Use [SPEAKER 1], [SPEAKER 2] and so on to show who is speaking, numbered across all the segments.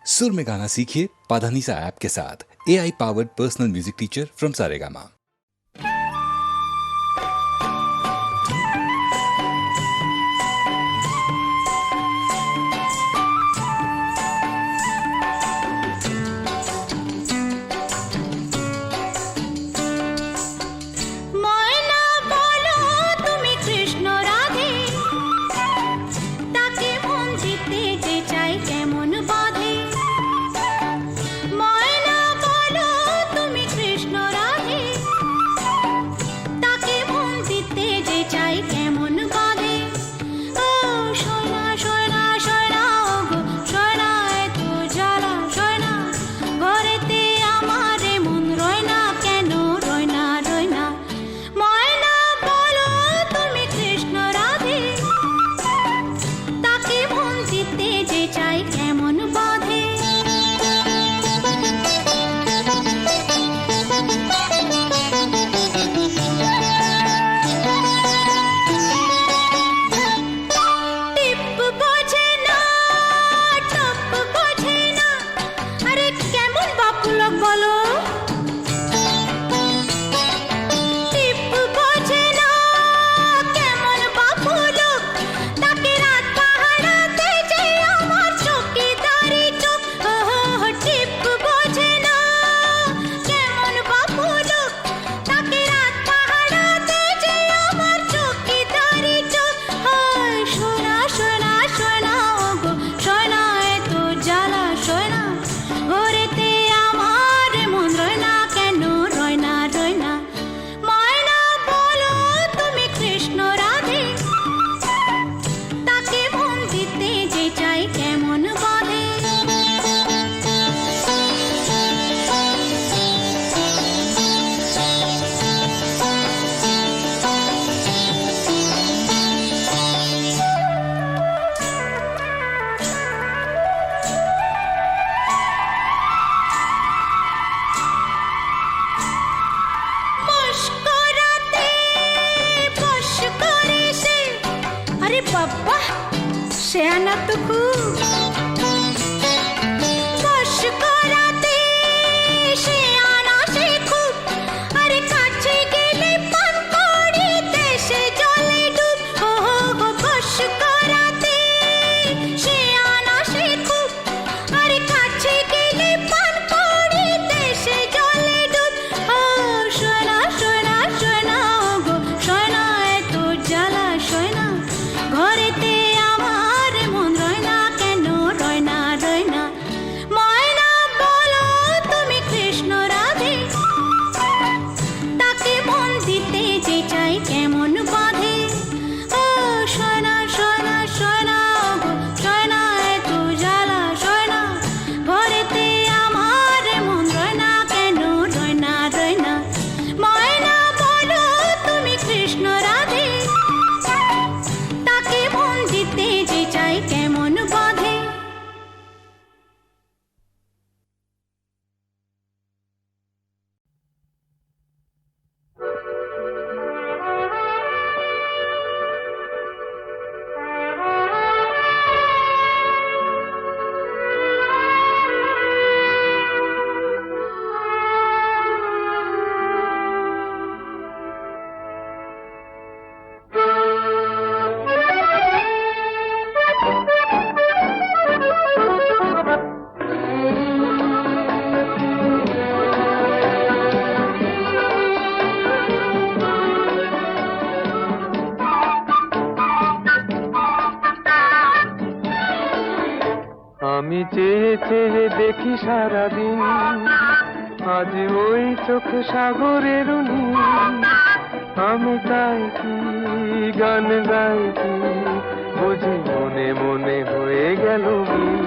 [SPEAKER 1] सुर में गाना सीखिए पाधानीसा ऐप के साथ। AI powered personal music teacher from Saregama.
[SPEAKER 2] আমি চেয়ে চেয়ে দেখি সারাদিন, আজ ওই চোখ সাগরের নীল। আমি তাই কি গান গাই কি বুঝি মনে মনে হয়ে গেল মিল।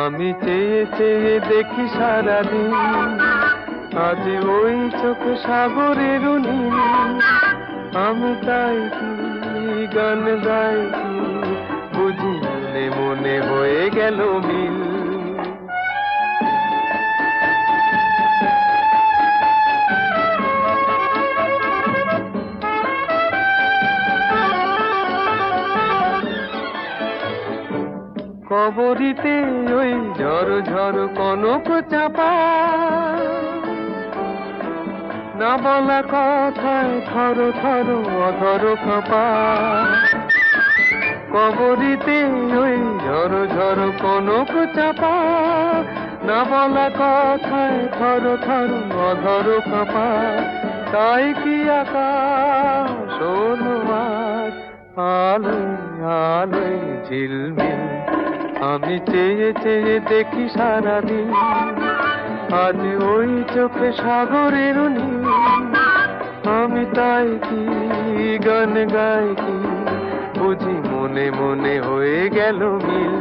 [SPEAKER 2] আমি চেয়ে চেয়ে দেখি সারাদিন, আজ ওই চোখ সাগরের নীল। আমি তাই কি গান গাই কি বুঝি মনে মনে হয়ে গেল মিল। কবরিতে ওই ঝড় ঝড় কনক চাপা, না বলা কথায় থর থর অধর কাঁপা। কবরিতে ওই ঝড় ঝড় কনক চাপা, না বলা কথায় থর থর অধর কাঁপা। তাই কি আকাশ হলো আজ আলোয় আলোয় ঝিলমিল, আমি চেয়ে চেয়ে দেখি সারাদিন, আজ ওই চোখে সাগরের নীল। আমি তাই কি গান গাই কি, বুঝি মনে মনে হয়ে গেল মিল।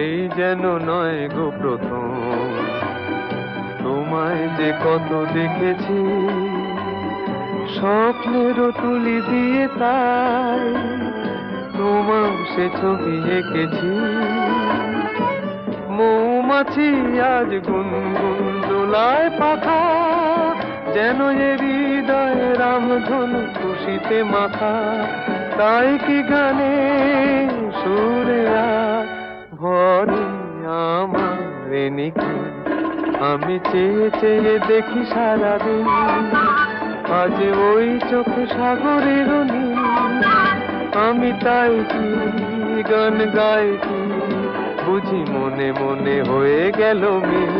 [SPEAKER 2] এই যেন নয় গো প্রথম, তোমায় যে কত দেখেছি, স্বপ্নেরও তুলি দিয়ে তাই তোমার সে ছবি এঁকেছি। মৌমাছি আজ গুনগুন দোলায় পাখা, যেন এ হৃদয় রামধনু খুশিতে মাখা। তাই কি গানে সুরে আজ ভরে আমার নিখি, আমি চেয়ে চেয়ে দেখি সারাদিন, আজ ওই চোখে সাগরের নীল। আমি তাই কি গান গাই কি, বুঝি মনে মনে হয়ে গেল মিল।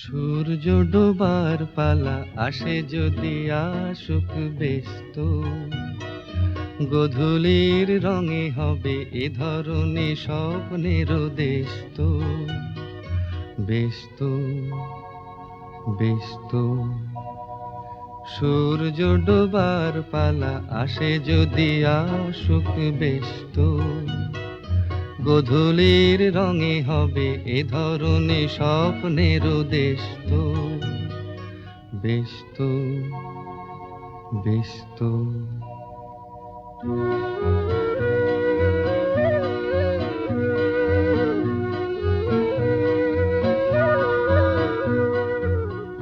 [SPEAKER 3] সূর্য ডোবার পালা আসে যদি আসুক ব্যস্ত, গোধূলির রঙে হবে এ ধরনে স্বপ্নের দেশ তো, ব্যস্ত ব্যস্ত। সূর্য ডোবার পালা আসে যদি আসুক ব্যস্ত, গোধূলির রঙে হবে এ ধরনে স্বপ্নের দেশ তো, ব্যস্ত ব্যস্ত।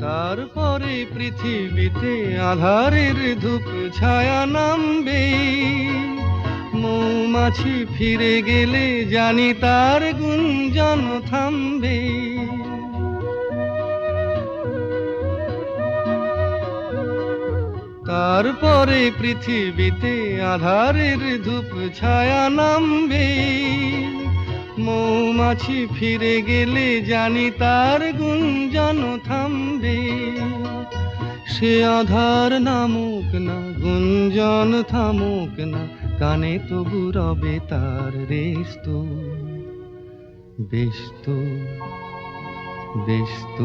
[SPEAKER 3] তারপরে পৃথিবীতে আধারের ধূপ ছায়া নামবে, মৌমাছি ফিরে গেলে জানি তার গুঞ্জন থামবে। তারপরে পৃথিবীতে আধারের ধূপ ছায়া নামবে, মৌমাছি ফিরে গেলে জানি তার গুঞ্জন থামবে। সে আধার নামুক না, গুঞ্জন থামুক না, কানে তবু রবে তার রেশ তো, ব্যস্ত ব্যস্ত।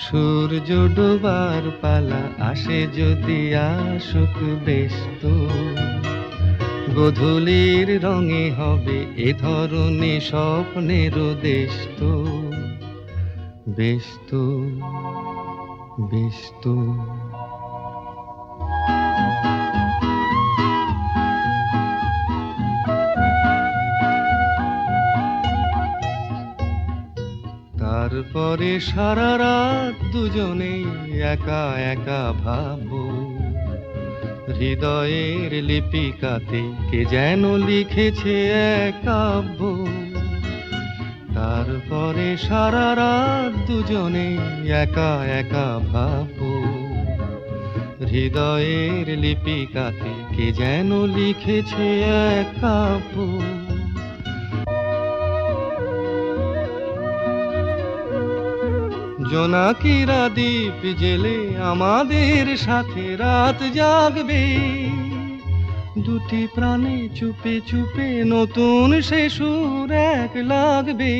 [SPEAKER 3] সূর্য ডোবার পালা আসে যদি আসুক ব্যস্ত, গোধূলির রঙে হবে এ ধরনে স্বপ্নের দেশ তো, ব্যস্ত ব্যস্ত। তারপরে সারা রাত দুজনেই একা একা ভাববো, হৃদয়ের লিপিকাতে কে যেন লিখেছে এক কাব্য। তারপরে সারা রাত দুজনে একা একা ভাববো, হৃদয়ের লিপিকাতে কে যেন লিখেছে এক কাব্য। জোনাকিরা দ্বীপ জেলে আমাদের সাথে রাত জাগবে, দুটি প্রাণে চুপে চুপে নতুন সে সুর এক লাগবে।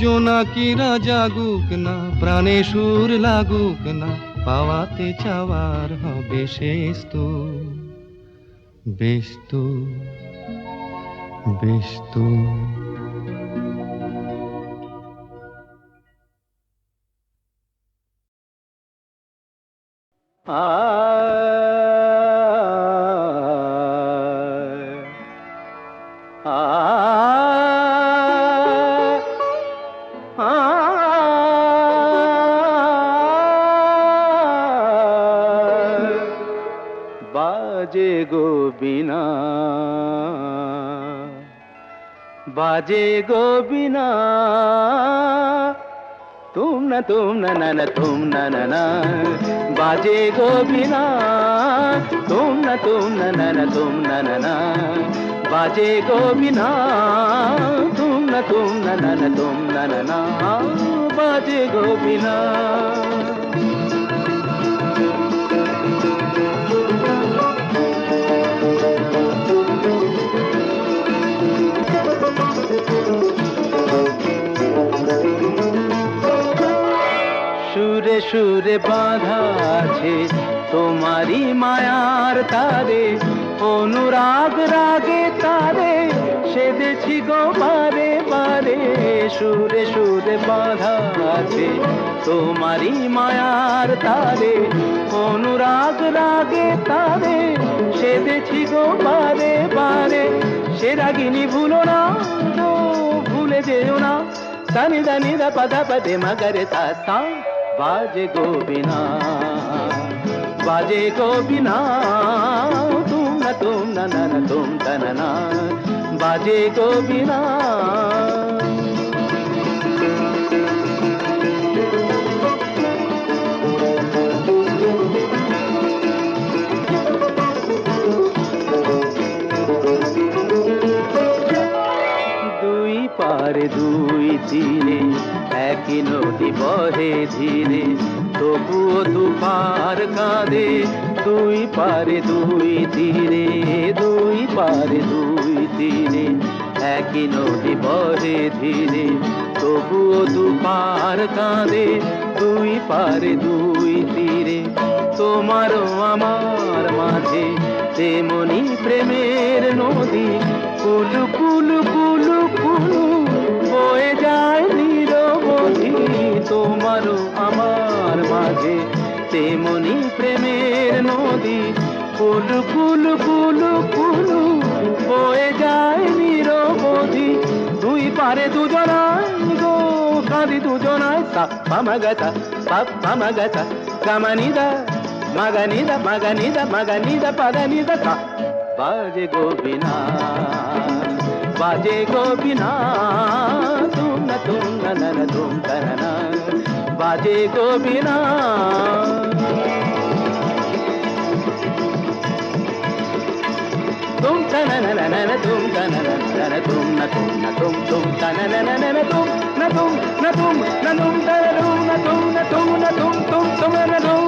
[SPEAKER 3] জোনাকিরা জাগুক না, প্রাণে সুর লাগুক না, পাওয়াতে চাওয়ার হবে শেষ তো, ব্যস্ত ব্যস্ত।
[SPEAKER 4] বাজে গো বিনা, বাজে গো বিনা, तुम न ना तुम ना बाजे गो बिना, तुम न ना तुम ना बाजे गो बिना, तुम न तुम ना बाजे गो बिना। সুরে সুরে বাঁধা আছে তোমারি মায়ার তারে, অনুরাগ রাগে তারে সেদেছি গো বারে বারে। সুরে সুরে বাঁধা আছে তোমারি মায়ার তারে, অনুরাগ রাগে তারে সেদেছি গো বারে বারে। সে রাগিনী ভুলো না গো, ভুলে যেও না, সানি দানি দা পদা পদে মগরে सा सा। बाजे गो बिना, बाजे गो बिना, तुम न तुम ना बाजे गो बिना। দুই পারে দুই তীরে একই নদী বহে ধীরে, তবুও দুপার কাঁদে, দুই পারে দুই তীরে, দুই পারে দুই তীরে। একই নদী বহে ধীরে, তবুও দুপার কাঁদে, দুই পারে দুই তীরে। তোমারও আমার মাঝে তেমনি প্রেমের নদী, কুলু কুলু কুলু কুলু বয়ে যায় নিরবধি। তোমারও আমার মাঝে তেমনি প্রেমের নদী, কুলু কুলু কুলু কুলু বয়ে যায় নিরবধি। দুই পারে দুজনায় গো কাঁদি দুজনায়, সা পামাগাতা পাপ পামাগাতা কামানিদা মাগানিদা মাগানিদা মাগানিদা পাদানিদা কা। বাজে গোবিনা বাজে গোবিনা, তুম না না না তুম না, বাজে গোবিনা। তুম না না না না তুম না না না তুম না তুম তুম না না না না তুম না তুম না তুম না তুম না তুম না তুম না তুম তুম তুম না তুম।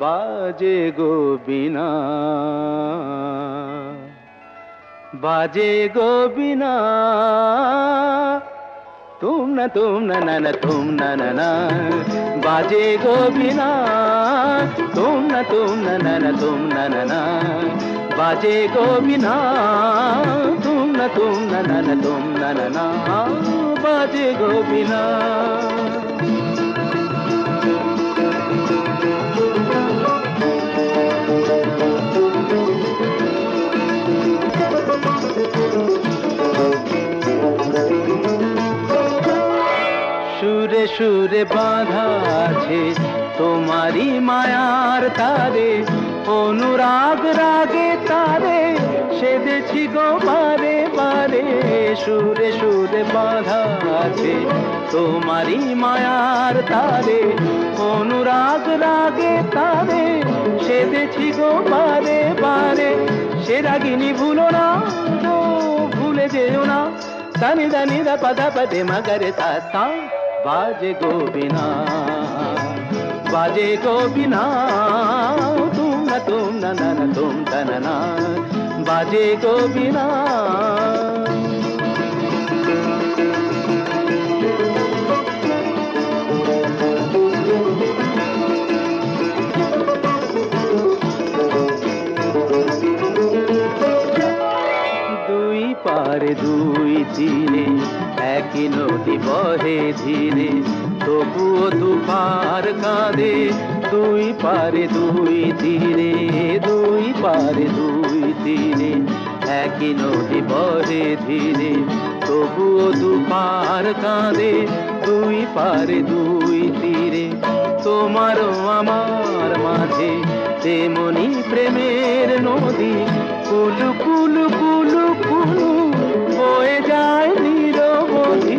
[SPEAKER 4] বাজে গোবিনা বাজে গোবিনা, তুম না না তুম না না, বাজে গোবিনা। তুম না না তুম না না, বাজে গোবিনা। তুম না না তুম না না, বাজে গোবিনা। সুরে সুরে বাঁধা আছে তোমারি মায়ার তারে, অনুরাগ রাগে তারে সেদেছি গো বারে বারে। সুরে সুরে বাঁধা আছে তোমারি মায়ার তারে, অনুরাগ রাগে তারে সেদেছি গো বারে বারে। সে রাগিনী ভুলো না গো, ভুলে যেও না, সানি দানি দা পদা পদে মগরে সা সা। বাজে গোবিনা বাজে গোবিনা, তুম না না তুম না না, বাজে গোবিনা। দুই পারে দুই তীরে, একই নদী বহে ধীরে, তবুও দুপার কাঁদে, দুই পারে দুই তীরে, দুই পারে দুই তীরে। একই নদী বহে ধীরে, তবুও দুপার কাঁদে, দুই পারে দুই তীরে। তোমারও আমার মাঝে তেমনি প্রেমের নদী, কুলু কুলু কুলু কুলু বয়ে যায় নিরবধি।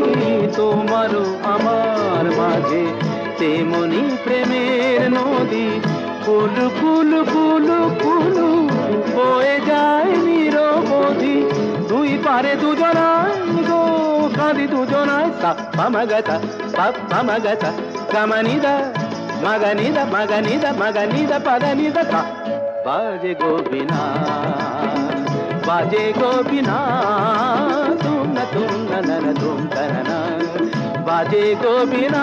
[SPEAKER 4] তোমারও আমার মাঝে তেমনি প্রেমের নদী, কুলু কুলু কুলু কুলু বয়ে যায় নিরবধি। দুই পারে দুজনায় গো কাঁদি দুজনায়, সা পামাগাতা পাপ পামাগাতা কামানিদা মাগানিদা মাগানিদা মাগানিদা পাদানিদা কা। বাজে গোবিনা বাজে গোবিনা, তুম না না তুম না, বাজে গোবিনা।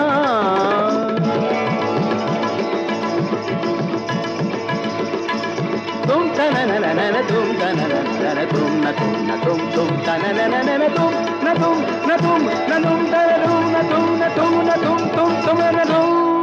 [SPEAKER 4] तुम ना ना ना ना तुम ना ना ना तुम ना तुम ना ना ना ना तुम ना तुम ना तुम ना तुम ना तुम ना तुम ना तुम ना तुम ना तुम